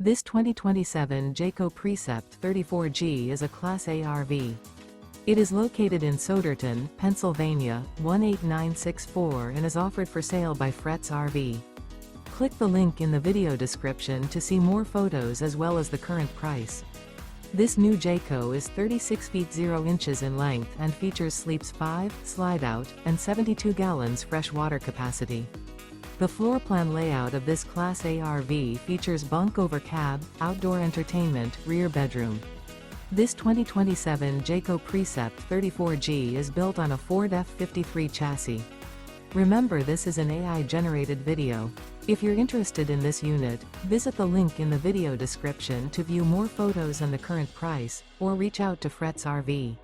This 2027 Jayco Precept 34G is a Class A RV. It is located in Souderton, Pennsylvania, 18964 and is offered for sale by Frets RV. Click the link in the video description to see more photos as well as the current price. This new Jayco is 36 feet 0 inches in length and features sleeps 5, slide-out, and 72 gallons fresh water capacity. The floor plan layout of this Class A RV features bunk over cab, outdoor entertainment, rear bedroom. This 2027 Jayco Precept 34G is built on a Ford F53 chassis. Remember, this is an AI-generated video. If you're interested in this unit, visit the link in the video description to view more photos and the current price, or reach out to Frets RV.